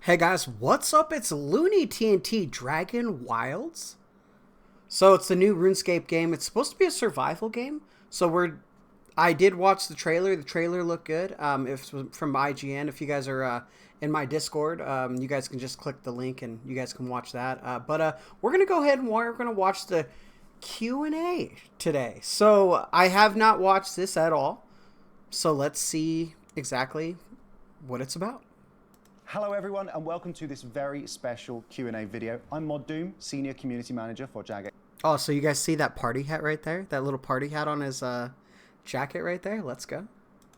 Hey guys, what's up? It's Looney TNT Dragonwilds. So it's the new RuneScape game. It's supposed to be a survival game. I did watch the trailer. The trailer looked good. If from IGN, if you guys are in my Discord, you guys can just click the link and you guys can watch that. But we're gonna go ahead and we're gonna watch the Q&A today. So I have not watched this at all. So let's see exactly what it's about. Hello everyone and welcome to this very special Q&A video. I'm Mod Doom, Senior Community Manager for Jagex. Oh, so you guys see that party hat right there? That little party hat on his jacket right there? Let's go.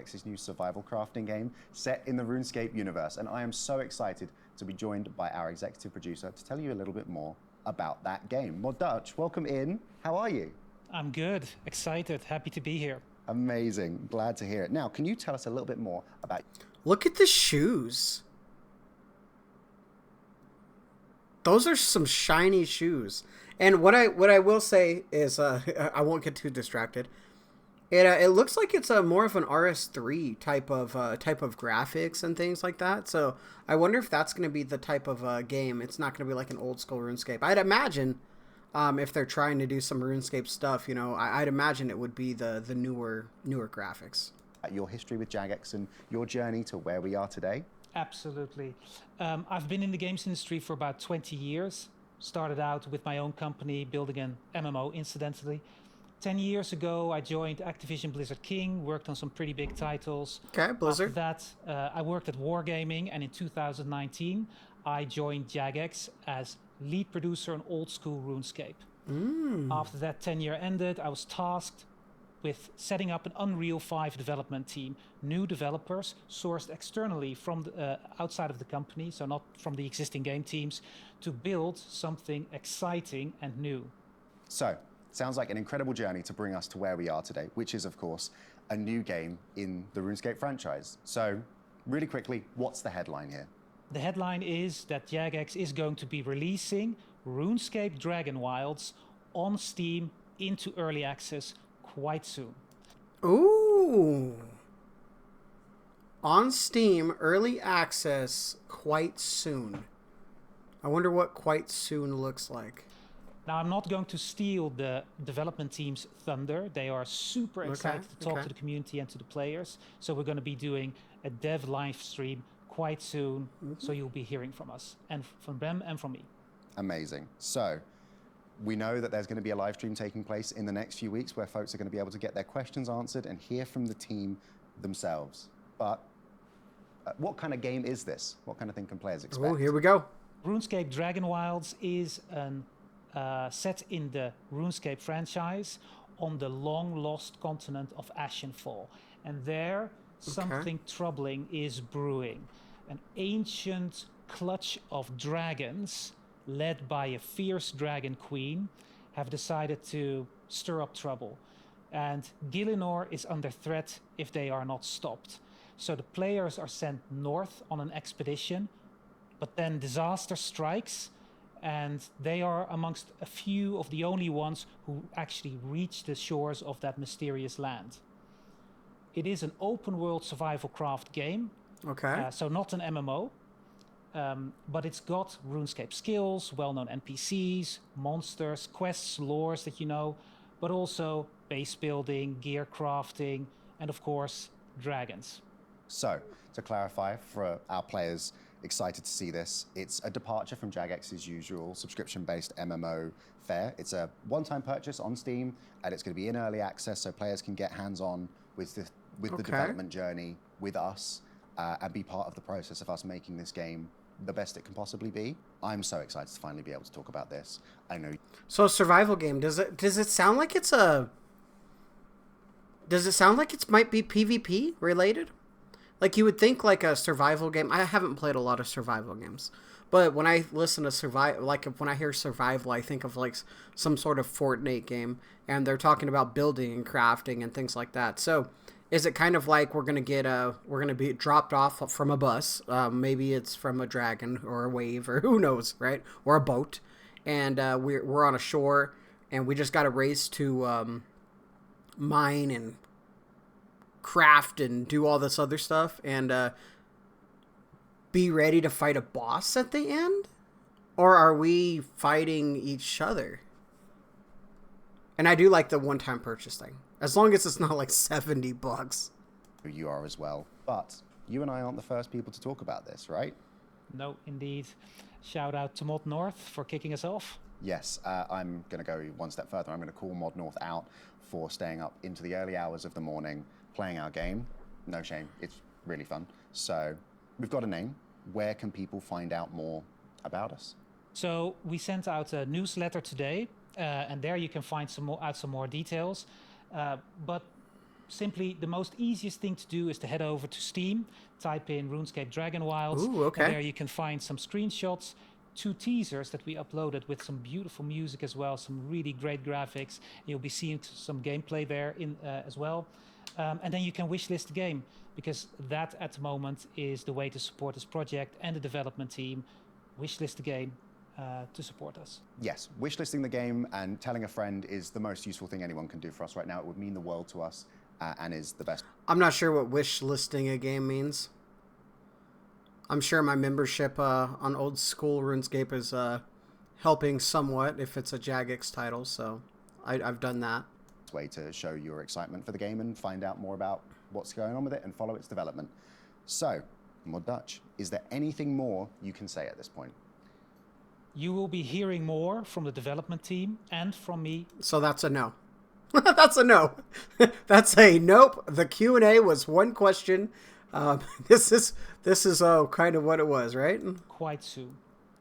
His new survival crafting game set in the RuneScape universe, and I am so excited to be joined by our executive producer to tell you a little bit more about that game. Mod Dutch, welcome in. How are you? I'm good, excited, happy to be here. Amazing, glad to hear it. Now, can you tell us a little bit more about... Look at the shoes. Those are some shiny shoes. And what I will say is, I won't get too distracted. It looks like it's a more of an RS3 type of graphics and things like that. So I wonder if that's going to be the type of game. It's not going to be like an old school RuneScape. I'd imagine if they're trying to do some RuneScape stuff, you know, I'd imagine it would be the newer graphics. Your history with Jagex and your journey to where we are today. Absolutely. I've been in the games industry for about 20 years. Started out with my own company, building an MMO, incidentally. 10 years ago, I joined Activision Blizzard King, worked on some pretty big titles. Okay, Blizzard. After that, I worked at Wargaming, and in 2019, I joined Jagex as lead producer on old school RuneScape. After that 10-year ended, I was tasked with setting up an Unreal 5 development team, new developers sourced externally from the, outside of the company, so not from the existing game teams, to build something exciting and new. So, sounds like an incredible journey to bring us to where we are today, which is, of course, a new game in the RuneScape franchise. So, really quickly, what's the headline here? The headline is that Jagex is going to be releasing RuneScape Dragonwilds on Steam into early access quite soon. Ooh. On Steam, early access quite soon. I wonder what quite soon looks like. Now, I'm not going to steal the development team's thunder. They are super excited to talk to the community and to the players. So we're going to be doing a dev live stream quite soon. So you'll be hearing from us and from them and from me. Amazing. So, we know that there's going to be a live stream taking place in the next few weeks where folks are going to be able to get their questions answered and hear from the team themselves. But what kind of game is this? What kind of thing can players expect? Oh, here we go. RuneScape Dragonwilds is set in the RuneScape franchise on the long-lost continent of Ashenfall. And there, something troubling is brewing. An ancient clutch of dragons led by a fierce dragon queen, have decided to stir up trouble. And Gielinor is under threat if they are not stopped. So the players are sent north on an expedition, but then disaster strikes, and they are amongst a few of the only ones who actually reach the shores of that mysterious land. It is an open world survival craft game, so not an MMO. But it's got RuneScape skills, well-known NPCs, monsters, quests, lores that you know, but also base building, gear crafting, and of course, dragons. So, to clarify for our players excited to see this, it's a departure from Jagex's usual subscription-based MMO fare. It's a one-time purchase on Steam, and it's going to be in early access so players can get hands-on with the development journey with us and be part of the process of us making this game the best it can possibly be. I'm so excited to finally be able to talk about this. I know. So a survival game, does it sound like it's might be PvP related? Like you would think like a survival game. I haven't played a lot of survival games, but when I listen to when I hear survival, I think of like some sort of Fortnite game, and they're talking about building and crafting and things like that. So is it kind of like we're gonna be dropped off from a bus? Maybe it's from a dragon or a wave or who knows, right? Or a boat, and we're on a shore, and we just got to race to mine and craft and do all this other stuff, and be ready to fight a boss at the end? Or are we fighting each other? And I do like the one-time purchase thing. As long as it's not like $70. You are as well. But you and I aren't the first people to talk about this, right? No, indeed. Shout out to Mod North for kicking us off. Yes, I'm going to go one step further. I'm going to call Mod North out for staying up into the early hours of the morning, playing our game. No shame. It's really fun. So we've got a name. Where can people find out more about us? So we sent out a newsletter today, and there you can find some more details. But simply, the most easiest thing to do is to head over to Steam, type in RuneScape Dragonwilds. Ooh, okay. And there you can find some screenshots, 2 teasers that we uploaded with some beautiful music as well, some really great graphics. You'll be seeing some gameplay there as well. And then you can wishlist the game, because that at the moment is the way to support this project and the development team. Wishlist the game to support us. Yes, wishlisting the game and telling a friend is the most useful thing anyone can do for us right now. It would mean the world to us and is the best. I'm not sure what wishlisting a game means. I'm sure my membership on old school RuneScape is helping somewhat if it's a Jagex title, so I've done that. Way to show your excitement for the game and find out more about what's going on with it and follow its development. So, Mod Dutch, is there anything more you can say at this point? You will be hearing more from the development team and from me. So that's a no. That's a no. That's a nope. The Q&A was one question. This is kind of what it was, right? Quite soon.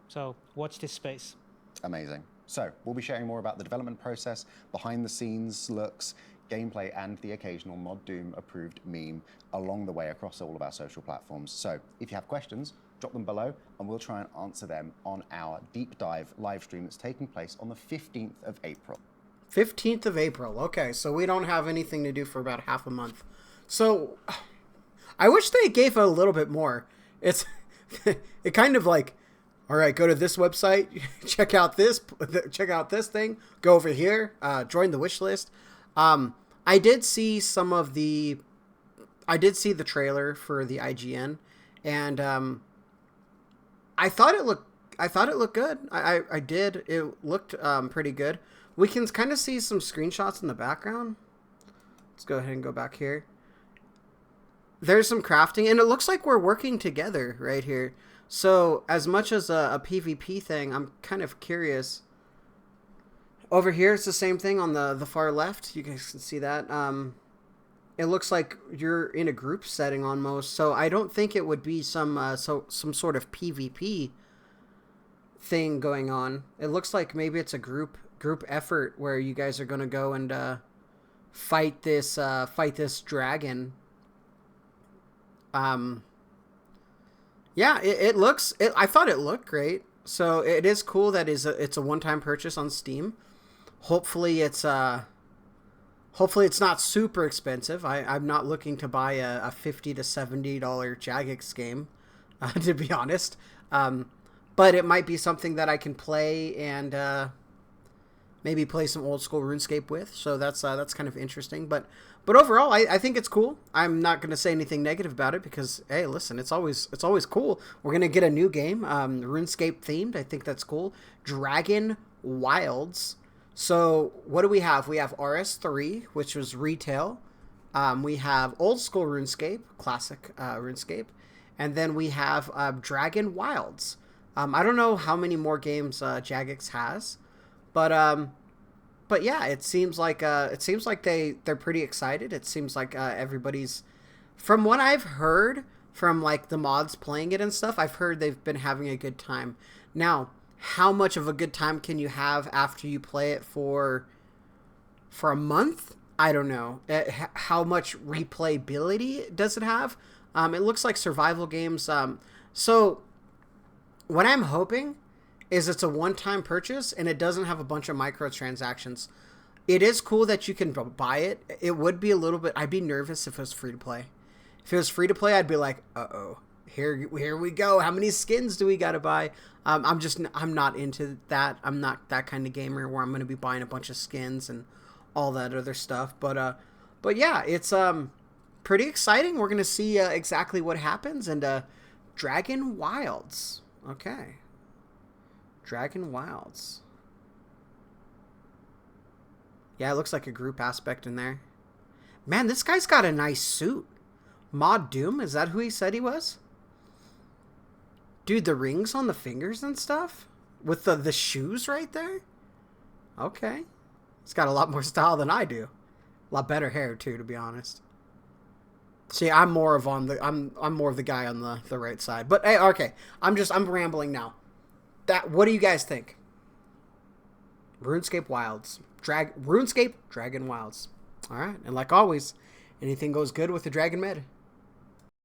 So watch this space. Amazing. So we'll be sharing more about the development process, behind the scenes looks, gameplay, and the occasional Mod Doom approved meme along the way across all of our social platforms. So if you have questions, drop them below and we'll try and answer them on our deep dive live stream that's taking place on the 15th of April. 15th of April. Okay, so we don't have anything to do for about half a month. So I wish they gave a little bit more. It kind of like, all right, go to this website, check out this thing, go over here, join the wish list. I did see the trailer for the IGN, and I thought it looked good. I did. It looked pretty good. We can kind of see some screenshots in the background. Let's go ahead and go back here. There's some crafting, and it looks like we're working together right here. So as much as a PvP thing, I'm kind of curious. Over here, it's the same thing on the far left. You guys can see that. It looks like you're in a group setting almost. So I don't think it would be some sort of PvP thing going on. It looks like maybe it's a group effort where you guys are going to go and fight this dragon. Yeah, it looks. I thought it looked great. So it is cool that it's a one-time purchase on Steam. Hopefully it's not super expensive. I'm not looking to buy a $50 to $70 Jagex game, to be honest. But it might be something that I can play and maybe play some old school RuneScape with. So that's kind of interesting. But overall, I think it's cool. I'm not going to say anything negative about it because, hey, listen, it's always cool. We're going to get a new game, RuneScape themed. I think that's cool. Dragonwilds. So what do we have? We have RS3, which was retail. We have old school RuneScape, classic RuneScape. And then we have Dragonwilds. I don't know how many more games Jagex has, but yeah, it seems like they're pretty excited. It seems like everybody's, from what I've heard from like the mods playing it and stuff, I've heard they've been having a good time. Now, how much of a good time can you have after you play it for a month? I don't know. How much replayability does it have? It looks like survival games. So what I'm hoping is it's a one-time purchase and it doesn't have a bunch of microtransactions. It is cool that you can buy it. It would be a little bit, I'd be nervous if it was free to play. If it was free to play, I'd be like, uh-oh, here we go. How many skins do we got to buy? I'm not into that. I'm not that kind of gamer where I'm going to be buying a bunch of skins and all that other stuff. But yeah, it's pretty exciting. We're going to see exactly what happens. And Dragonwilds. Okay. Dragonwilds. Yeah, it looks like a group aspect in there. Man, this guy's got a nice suit. Mod Doom, is that who he said he was? Dude, the rings on the fingers and stuff? With the shoes right there? Okay. He's got a lot more style than I do. A lot better hair too, to be honest. See, I'm more of the guy on the right side. But hey, okay. I'm rambling now. What do you guys think? RuneScape Wilds. RuneScape Dragonwilds. Alright, and like always, anything goes good with the Dragon Med.